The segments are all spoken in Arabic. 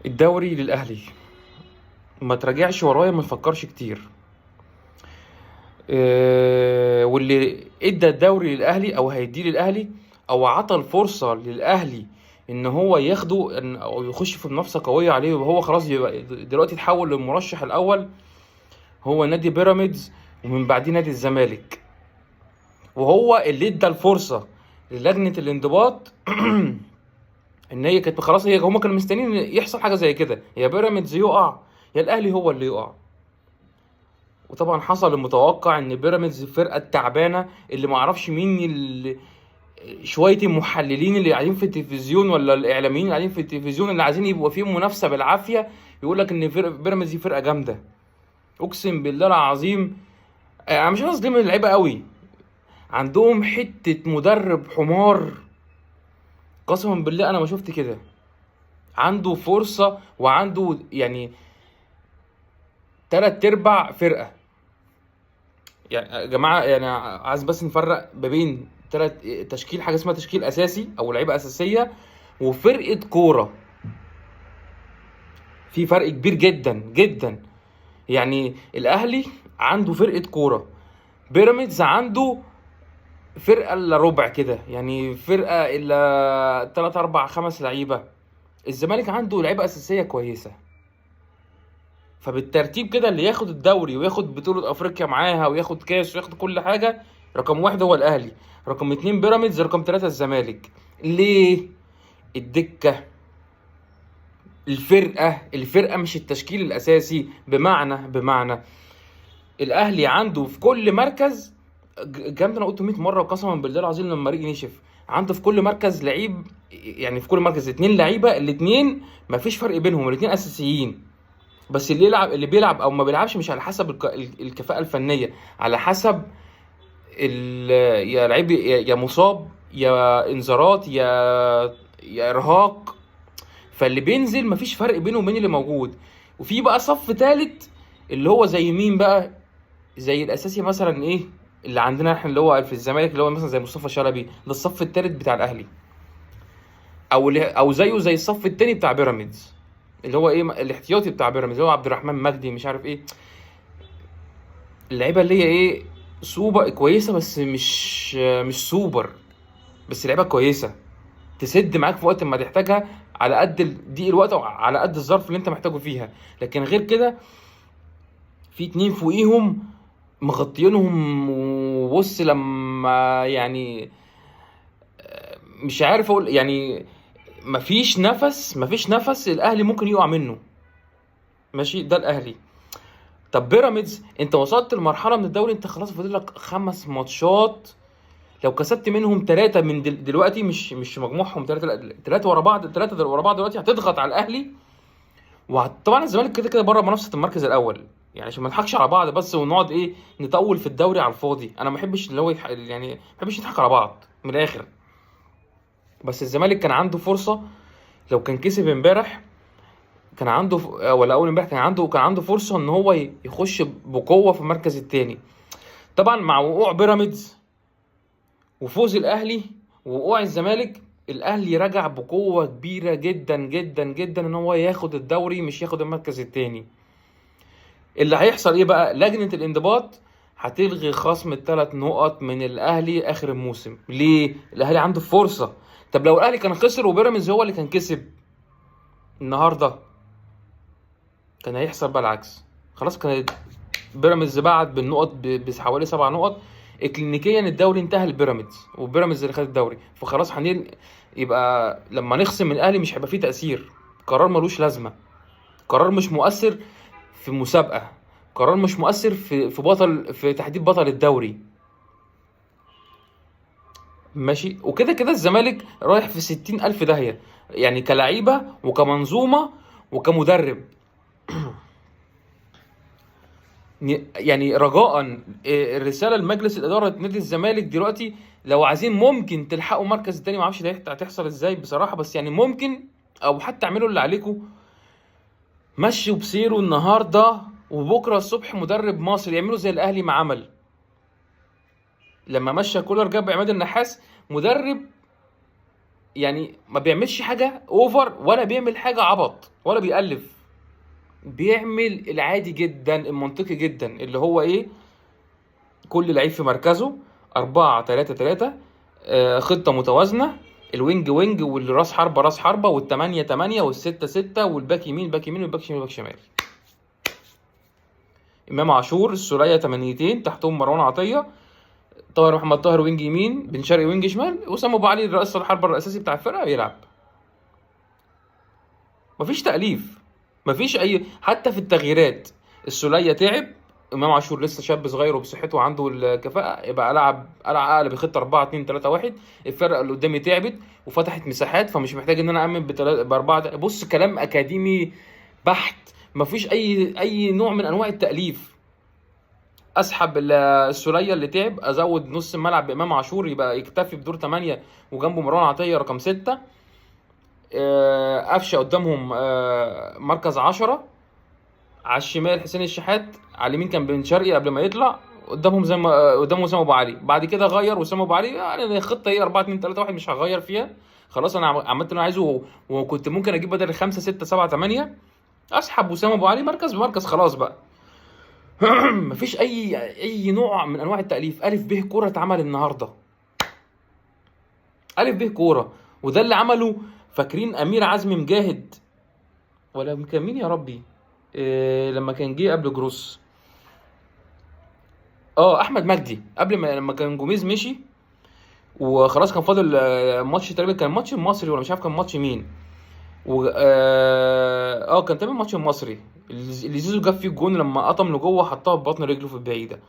الدوري للاهلي، ما تراجعش ورايا، ما تفكرش كتير. واللي ادى الدوري للاهلي او هيديه للاهلي او عطى الفرصه للاهلي ان هو ياخده او يخش في منافسه قويه عليه، وهو خلاص يبقى دلوقتي اتحول للمرشح الاول، هو نادي بيراميدز ومن بعديه نادي الزمالك. وهو اللي ادى الفرصه للجنه الانضباط ان هي كانت خلاص، هي هم كانوا مستنيين إن يحصل حاجه زي كده، يا بيراميدز يقع يا الاهلي هو اللي يقع. وطبعا حصل المتوقع ان بيراميدز الفرقه التعبانه اللي ما اعرفش مين شويه المحللين اللي قاعدين في التلفزيون ولا الاعلاميين اللي قاعدين في التلفزيون اللي عايزين يبقوا فيهم منافسه بالعافيه، يقول لك ان بيراميدز دي فرقه جامده. اقسم بالله العظيم، انا مش قصدي من اللعيبه قوي، عندهم حته مدرب حمار. قسما بالله انا ما شفت كده. عنده فرصه وعنده يعني تلات ارباع فرقه. يعني يا جماعه، يعني عايز بس نفرق ما بين تشكيل، حاجه اسمها تشكيل اساسي او لعيبه اساسيه، وفرقه كوره. في فرق كبير جدا جدا. يعني الاهلي عنده فرقه كوره، بيراميدز عنده فرقه الا ربع كده، يعني فرقه الا 3 4 5 لعيبه. الزمالك عنده لعيبه اساسيه كويسه. فبالترتيب كده اللي ياخد الدوري وياخد بطولة افريقيا معاها وياخد كاس وياخد كل حاجة، رقم واحد هو الاهلي، رقم اتنين بيراميدز، رقم تلاتة الزمالك. ليه؟ الدكة، الفرقة مش التشكيل الاساسي. بمعنى الاهلي عنده في كل مركز، الكلام ده انا قلته 100 مرة وقسما بالله العظيم لما ريقي نشف، عنده في كل مركز لعيب. يعني في كل مركز اتنين لعيبة، الاتنين مفيش فرق بينهم، الاتنين اساسيين. بس اللي بيلعب او ما بيلعبش مش على حسب الكفاءة الفنية، على حسب يا لعيب يا مصاب يا انذارات يا ارهاق. فاللي بينزل مفيش فرق بينه وبين اللي موجود. وفي بقى صف تالت، اللي هو زي مين بقى؟ زي الاساسي مثلا ايه اللي عندنا احنا، اللي هو في الزمالك، اللي هو مثلا زي مصطفى شلبي، ده الصف التالت بتاع الاهلي. او زيه زي الصف التاني بتاع بيراميدز، اللي هو ايه الاحتياطي بتاع بيراميدز، اللي هو عبد الرحمن مجدي مش عارف ايه. اللعيبه اللي هي ايه، سوبر كويسه بس مش سوبر، بس لعيبه كويسه تسد معاك في وقت ما تحتاجها، على قد ضيق الوقت او على قد الظرف اللي انت محتاجه فيها. لكن غير كده في اتنين فوقيهم مغطيينهم. وبص لما يعني مش عارف اقول يعني، مفيش نفس الاهلي ممكن يقع منه. ماشي، ده الاهلي. طب بيراميدز، انت وصلت لمرحله من الدوري، انت خلاص فاضل لك 5 ماتشات، لو كسبت منهم ثلاثة من دلوقتي، مش مجموعهم ثلاثة ورا بعض، ثلاثة ورا بعض دلوقتي هتضغط على الأهلي. وطبعا الزمالك كده كده بره منافسة المركز الأول، يعني عشان ما نضحكش على بعض بس ونقعد إيه نطول في الدوري على الفاضي. أنا ما بحبش اللي هو يعني ما بحبش نضحك على بعض من الآخر. بس الزمالك كان عنده فرصة، لو كان كسب امبارح كان عنده ولا أول امبارح كان عنده فرصة إن هو يخش بقوة في المركز الثاني. طبعا مع وقوع بيراميدز وفوز الاهلي ووقوع الزمالك، الاهلي رجع بقوه كبيره جدا جدا جدا ان هو ياخد الدوري مش ياخد المركز التاني. اللي هيحصل ايه بقى؟ لجنه الانضباط هتلغي خصم ال3 نقط من الاهلي اخر الموسم. ليه؟ الاهلي عنده فرصه. طب لو الاهلي كان خسر وبيراميدز هو اللي كان كسب النهارده، كان هيحصل بقى العكس. خلاص كان بيراميدز بعد بالنقط بحوالي 7 نقط، اكلينيكيا الدوري انتهى لبيراميدز وبيراميدز اللي خد الدوري. فخلاص يبقى لما نخصم من الاهلي مش هيبقى فيه تأثير. قرار ملوش لازمة، قرار مش مؤثر في مسابقة، قرار مش مؤثر في تحديد بطل الدوري. ماشي. وكده كده الزمالك رايح في 60 ألف داهية، يعني كلعيبة وكمنظومة وكمدرب. يعني رجاء، الرساله لمجلس الاداره نادي الزمالك دلوقتي، لو عايزين ممكن تلحقوا مركز التاني، ما اعرفش ده هتحصل ازاي بصراحه، بس يعني ممكن، او حتى اعملوا اللي عليكم، مشوا بسيروا النهارده وبكره الصبح مدرب مصري، يعملوا زي الاهلي ما عمل لما مشى كولر، جاب عماد النحاس مدرب يعني ما بيعملش حاجه اوفر ولا بيعمل حاجه عبط ولا بيألف، بيعمل العادي جدا المنطقي جدا اللي هو ايه، كل لعيب في مركزه، 4-3-3، خطة متوازنة، الوينج وينج والراس حربة راس حربة، والتمانية تمانية، والستة ستة، والباك يمين باك يمين، والباك شمال باك شمال. إمام عاشور السولية تمانيتين، تحتهم مروان عطية، طاهر محمد طاهر وينج يمين، بن شرقي وينج شمال، وسام أبو علي رأس الحربة الأساسي بتاع الفرقة بيلعب. مفيش تأليف، مفيش أي حتى في التغييرات. السولية تعب، امام عاشور لسه شاب صغير وبصحته وعنده الكفاءه، يبقى العب اقلب بخطه 4-2-3-1. الفرقه اللي قدامي تعبت وفتحت مساحات، فمش محتاج ان انا امن باربعه. بص كلام اكاديمي بحت، مفيش اي نوع من انواع التاليف. اسحب السوليه اللي تعب، ازود نص الملعب بامام عاشور يبقى يكتفي بدور 8 وجنبه مروان عطيه رقم 6. قفشه قدامهم مركز 10. على الشمال حسين الشحات، على اليمين كان بن شرقي قبل ما يطلع، قدامهم زي ما قدامه وسام ابو علي. بعد كده غير وسام ابو علي، يعني الخطه ايه 4-2-3-1 مش هغير فيها خلاص. انا عملت اللي انا عايزه، وكنت ممكن اجيب بدل 5-6-7-8 اسحب وسام ابو علي مركز بمركز خلاص بقى. مفيش اي نوع من انواع التاليف. الف ب كوره اتعمل النهارده، الف ب كوره. وده اللي عمله. فاكرين امير عزمي مجاهد ولا كان مين يا ربي؟ لما كان جه قبل جروس، احمد مجدي، قبل ما لما كان جوميز مشي وخلاص كان فاضل ماتش تقريبا، كان ماتش المصري ولا مش عارف كان ماتش مين، و كان تقريبا ماتش المصري اللي زيزو جاب فيه الجون لما قطم لجوه حطها ببطن رجله في البعيده.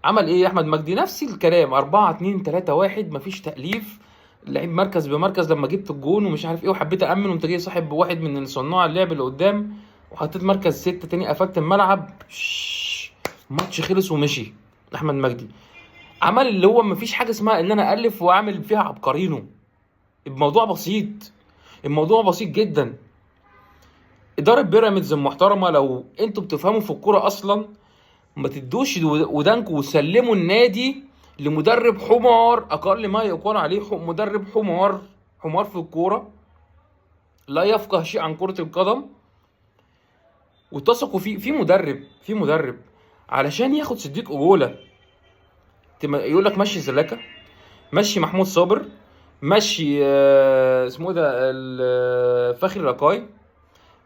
عمل ايه احمد مجدي؟ نفس الكلام، 4-2-3-1، مفيش تأليف، لعيب مركز بمركز. لما جبت الجون ومش عارف ايه وحبيت امن، وانت جاي صاحب بواحد من صناع اللعب اللي قدام، وحطيت مركز 6 تاني، قفلت الملعب، ماتش خلص ومشي. احمد مجدي عمل اللي هو مفيش حاجه اسمها ان انا الف واعمل فيها عبقرينو. الموضوع بسيط، الموضوع بسيط جدا. اداره بيراميدز المحترمه، لو انتوا بتفهموا في الكوره اصلا، ما تدوش ودانكوا وسلموا النادي لمدرب حمار، اقل ما يقال عليه مدرب حمار، حمار في الكوره، لا يفقه شيء عن كره القدم. وتثقوا في مدرب علشان ياخد صديق اجوله، يقول لك مشي زلاكا، مشي محمود صابر، مشي اسمه ده فخري لقاي،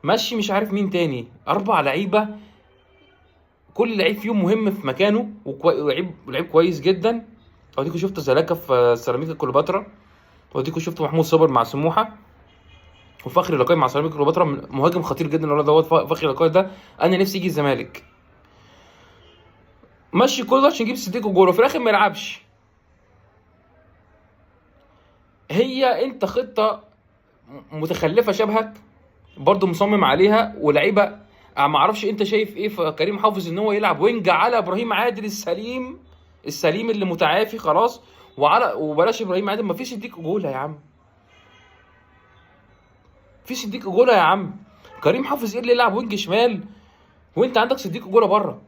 مشي مش عارف مين تاني، 4 لعيبه كل لعيب فيهم مهم في مكانه ولعيب كويس جدا. اديكوا شفتوا زلاكا في سيراميكا كليوباترا، واديكوا شفتوا محمود صابر مع سموحه، وفخري لقاي مع سيراميكا كليوباترا، مهاجم خطير جدا الولد دوت. فخري لقاي ده انا نفسي يجي الزمالك. مشي كل ده عشان يجيب صديق جول وفي الاخر ما يلعبش. هي انت خطه متخلفه شبهك برضو مصمم عليها ولعيبه. ما اعرفش انت شايف ايه في كريم حافظ ان هو يلعب وينج على ابراهيم عادل السليم اللي متعافي خلاص، وبلاش ابراهيم عادل، ما فيش يديك جولها يا عم، فيش يديك جولها يا عم. كريم حافظ ايه اللي يلعب وينج شمال وانت عندك صديق جوله بره؟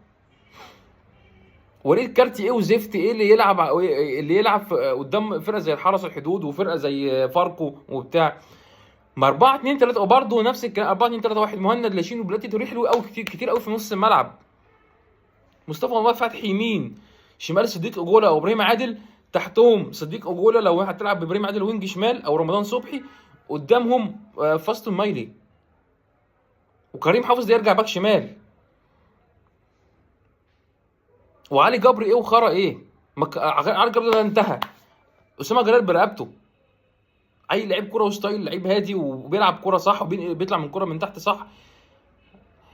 وليد كارتي ايه وزفت ايه اللي يلعب قدام فرقه زي الحرس الحدود وفرقه زي فاركو وبتاع؟ ما 4-2-3، وبرضه نفس الكلام 4-2-3-1. مهند لاشين وبلاتي توريه حلو قوي، كتير قوي في نص الملعب. مصطفى مواقف فتحي يمين، شمال صديق اجولا او ابراهيم عادل، تحتهم صديق اجولا لو هتلعب بابراهيم عادل وينج شمال، او رمضان صبحي، قدامهم فاستون مايلي، وكريم حافظ ده يرجع باك شمال. وعلي جبر ايه وخرا ايه؟ علي جبر ده انتهى. اسامه جلال برقبته، اي لعيب كوره وستايل، لعيب هادي وبيلعب كوره صح وبيطلع من كوره من تحت صح.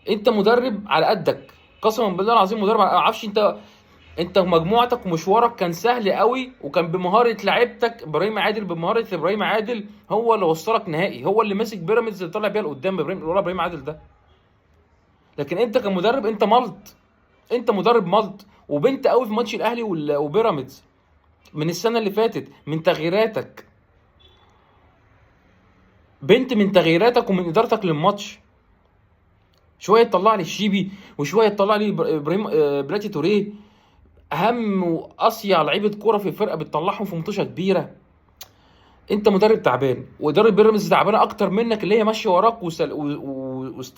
انت مدرب على قدك، قسما بالله العظيم مدرب ما اعرفش. انت مجموعتك ومشوارك كان سهل قوي، وكان بمهاره لعيبتك ابراهيم عادل، بمهاره ابراهيم عادل هو اللي وصلك نهائي، هو اللي ماسك بيراميدز اللي طلع بيها لقدام ابراهيم عادل ده. لكن انت كمدرب انت ملط، انت مدرب ملط. وبنت قوي في ماتش الاهلي وبيراميدز من السنه اللي فاتت من تغييراتك، بنت من تغييراتك ومن ادارتك للماتش. شويه تطلع لي الشيبي وشويه تطلع لي ابراهيم بلاتي توريه، اهم واصيع لعيبه كوره في الفرقه بتطلعهم في مطوشه كبيره. انت مدرب تعبان، واداره بيراميدز تعبانه اكتر منك، اللي هي ماشيه وراك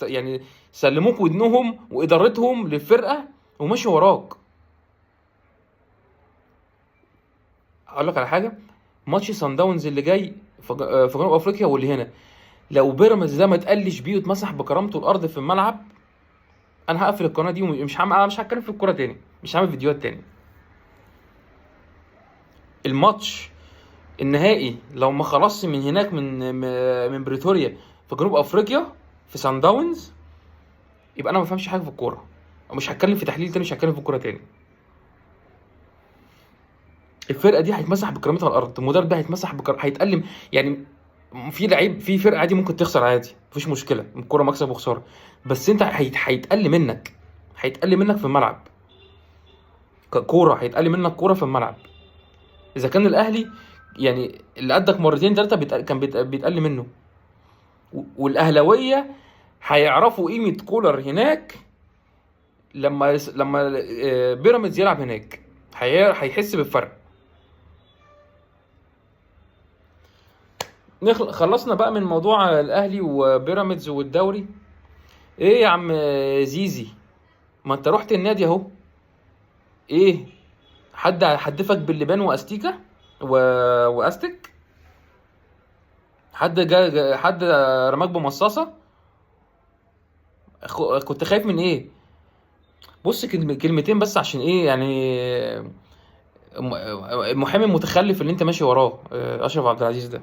يعني سلموك ودنهم وادارتهم للفرقه وماشي وراك. اقول لك على حاجه، ماتش سان داونز اللي جاي في جنوب افريقيا واللي هنا، لو بيراميدز ده ما تقلش بيه واتمسح بكرامته الارض في الملعب، انا هقفل القناه دي مش هتكلم في الكوره تاني، مش هعمل فيديوهات تاني. الماتش النهائي لو ما خلصش من هناك من بريتوريا في جنوب افريقيا في سان داونز، يبقى انا ما بفهمش حاجه في الكوره، ومش هتكلم في تحليل تاني، مش هتكلم في الكوره تاني. الفرقه دي هيتمسح بكرامتها على الارض، المدرب ده هيتألم يعني. في لعيب في فرقه عادي ممكن تخسر عادي، مفيش مشكله، الكوره مكسب وخساره، بس انت هيتقل منك، هيتقل منك في الملعب ككوره، هيتقل منك كوره في الملعب. اذا كان الاهلي يعني اللي قدك مرتين ثلاثه كان بيتقل منه، والاهلاويه هيعرفوا قيمه كولر هناك لما بيراميدز يلعب هناك، هيحس بالفرق. خلصنا بقى من موضوع الاهلي وبيراميدز والدوري. ايه يا عم زيزي، ما انت رحت النادي اهو، ايه حد حدفك باللبان واستيكا واستك؟ حد رماك بمصاصه؟ كنت خايف من ايه؟ بص كلمتين بس، عشان ايه يعني؟ المحامي المتخلف اللي انت ماشي وراه اشرف عبد العزيز ده،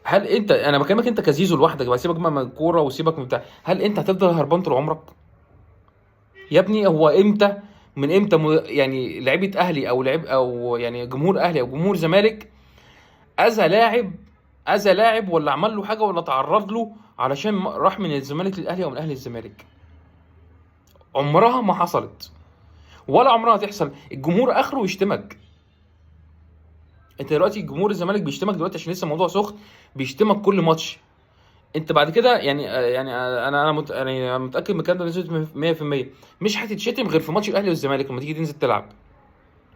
هل انت، انا بكلمك انت كزيزو لوحدك بقى، سيبك بقى من الكوره وسيبك من بتاع، هل انت هتفضل هربان طول عمرك يا ابني؟ هو امتى، من امتى يعني لعيبه اهلي او او يعني جمهور اهلي او جمهور زمالك اذى لاعب ولا عمل له حاجه ولا تعرض له علشان راح من الزمالك للاهلي او من الاهلي للزمالك؟ عمرها ما حصلت، ولا عمرها هتحصل. الجمهور اخره يشتمك. انت دلوقتي جمهور الزمالك بيشتمك دلوقتي عشان لسه الموضوع سخن، بيشتمك كل ماتش. انت بعد كده يعني انا متاكد من الكلام ده بنسبه 100%، مش هتتشتم غير في ماتش الاهلي والزمالك لما تيجي تنزل تلعب.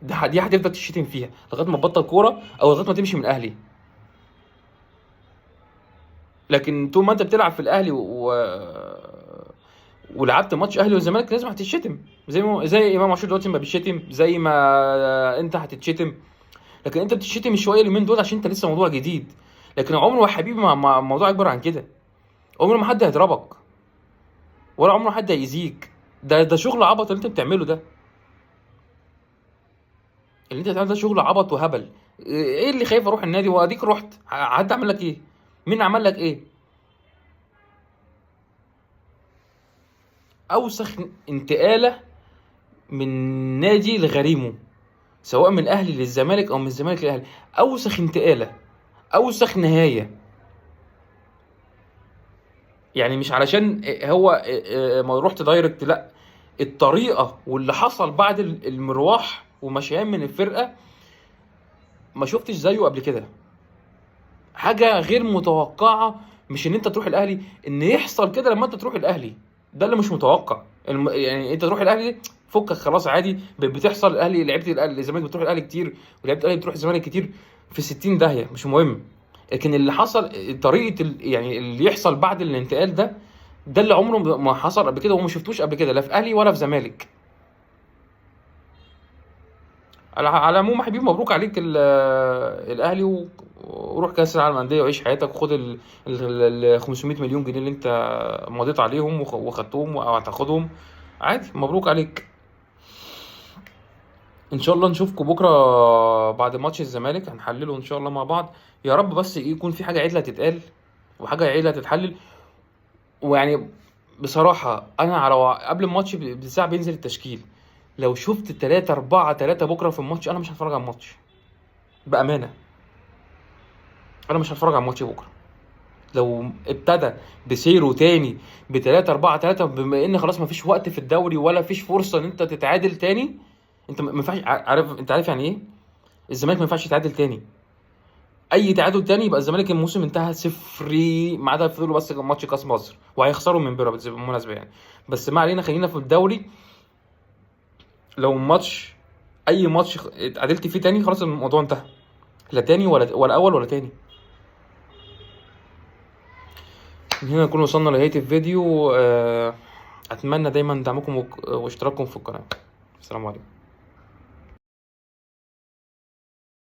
دي هتفضل تشتم فيها لغايه ما تبطل كوره او لغايه ما تمشي من الاهلي. لكن طول ما انت بتلعب في الاهلي ولعبت ماتش اهلي والزمالك لازم هتتشتم، زي امام عاشور دلوقتي ما بيشتم، زي ما انت هتتشتم. لكن انت بتشتم شويه اليومين دول عشان انت لسه موضوع جديد، لكن عمره يا حبيبي ما الموضوع اكبر عن كده. عمره ما حد هيضربك، ولا عمره حد هيأذيك. ده شغل عبط اللي انت بتعمله ده، اللي انت بتعمله ده شغل عبط وهبل. ايه اللي خايف اروح النادي واديك رحت؟ حد عمل لك ايه؟ مين عمل لك ايه؟ اوسخ انتقاله من نادي لغريمه، سواء من الاهلي للزمالك او من الزمالك للاهلي، اوسخ انتقاله، اوسخ نهايه. يعني مش علشان هو ما رحت دايركت، لا، الطريقه واللي حصل بعد المروح ومشيان من الفرقه ما شفتش زيه قبل كده. حاجه غير متوقعه، مش ان انت تروح الاهلي، ان يحصل كده لما انت تروح الاهلي، ده اللي مش متوقع. يعني انت تروح الاهلي فكك خلاص عادي، بتحصل. الاهلي لعيبه الاهلي الزمالك بتروح الاهلي كتير، ولعيبه الاهلي بتروح الزمالك كتير، في 60 داهيه مش مهم. لكن اللي حصل طريقه يعني اللي يحصل بعد الانتقال ده اللي عمره ما حصل قبل كده، وما شفتوش قبل كده لا في اهلي ولا في زمالك. على العموم يا حبيبي، مبروك عليك الاهلي، وروح كاس العالم للانديه وعيش حياتك، وخد ال 500 مليون جنيه اللي انت مضيت عليهم وخدتهم او هتاخدهم عادي. مبروك عليك. ان شاء الله نشوفكم بكره بعد ماتش الزمالك، هنحلله ان شاء الله مع بعض. يا رب بس يكون في حاجه عدله تتقال وحاجه عدله تتحلل. ويعني بصراحه انا على قبل الماتش بساعه بينزل التشكيل، لو شفت 3-4-3 بكره في الماتش انا مش هتفرج على الماتش بامانه. انا مش هتفرج على الماتش بكره لو ابتدى بسيره تاني ب3-4-3، بما ان خلاص مفيش وقت في الدوري ولا فيش فرصه ان انت تتعادل تاني. انت ما ينفعش، عارف يعني ايه؟ الزمالك ما ينفعش يتعادل تاني. اي تعادل تاني يبقى الزمالك الموسم انتهى صفري، ما عدا فضلوا بس ماتش كاس مصر، وهيخسروا من بيراميدز بالمناسبه يعني. بس ما علينا، خلينا في الدوري. لو اي ماتش اتعادلت فيه تاني خلاص الموضوع انتهى. لا تاني ولا اول ولا تاني. من هنا نكون وصلنا لنهاية الفيديو. اتمنى دايما دعمكم واشتراككم في القناة. السلام عليكم.